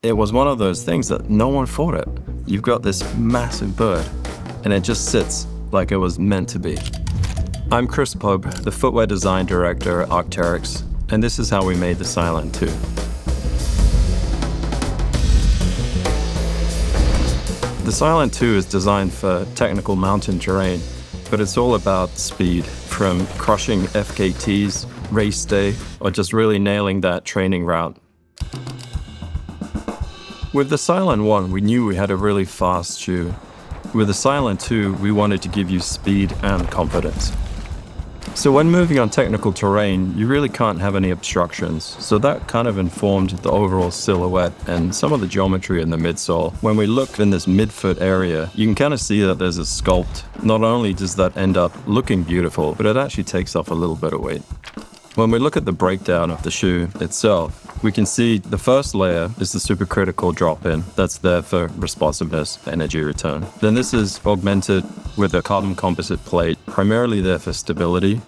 It was one of those things that no one fought it. You've got this massive bird, and it just sits like it was meant to be. I'm Chris Pope, the footwear design director at Arc'teryx, and this is how we made the Cylon 2. The Cylon 2 is designed for technical mountain terrain, but it's all about speed, from crushing FKTs, race day, or just really nailing that training route. With the Cylon 1, we knew we had a really fast shoe. With the Cylon 2, we wanted to give you speed and confidence. So when moving on technical terrain, you really can't have any obstructions. So that kind of informed the overall silhouette and some of the geometry in the midsole. When we look in this midfoot area, you can kind of see that there's a sculpt. Not only does that end up looking beautiful, but it actually takes off a little bit of weight. When we look at the breakdown of the shoe itself, we can see the first layer is the supercritical drop-in that's there for responsiveness, energy return. Then this is augmented with a carbon composite plate, primarily there for stability.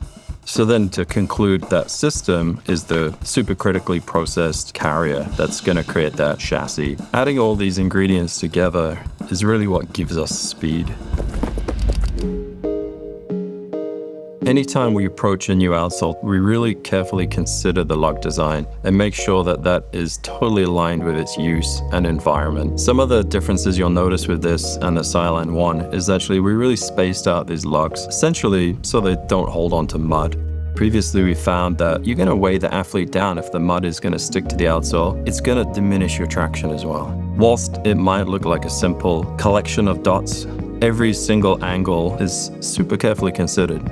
So then to conclude that system is the supercritically processed carrier that's going to create that chassis. Adding all these ingredients together is really what gives us speed. Anytime we approach a new outsole, we really carefully consider the lug design and make sure that that is totally aligned with its use and environment. Some of the differences you'll notice with this and the Cylon 1 is actually we really spaced out these lugs, essentially so they don't hold on to mud. Previously, we found that you're going to weigh the athlete down if the mud is going to stick to the outsole. It's going to diminish your traction as well. Whilst it might look like a simple collection of dots, every single angle is super carefully considered.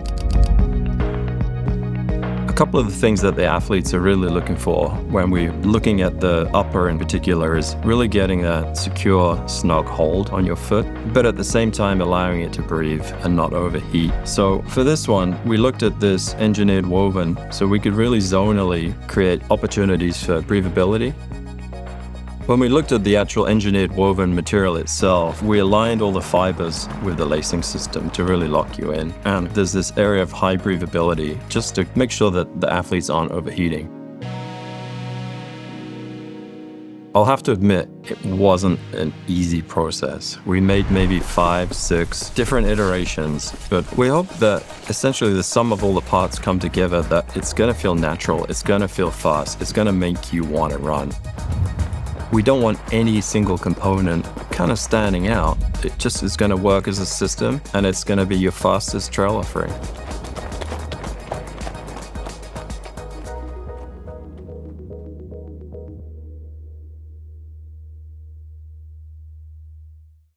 A couple of the things that the athletes are really looking for when we're looking at the upper in particular is really getting a secure, snug hold on your foot, but at the same time allowing it to breathe and not overheat. So for this one, we looked at this engineered woven so we could really zonally create opportunities for breathability. When we looked at the actual engineered woven material itself, we aligned all the fibers with the lacing system to really lock you in. And there's this area of high breathability just to make sure that the athletes aren't overheating. I'll have to admit, it wasn't an easy process. We made maybe 5, 6 different iterations, but we hope that essentially the sum of all the parts come together, that it's gonna feel natural, it's gonna feel fast, it's gonna make you want to run. We don't want any single component kind of standing out. It just is going to work as a system, and it's going to be your fastest trail offering.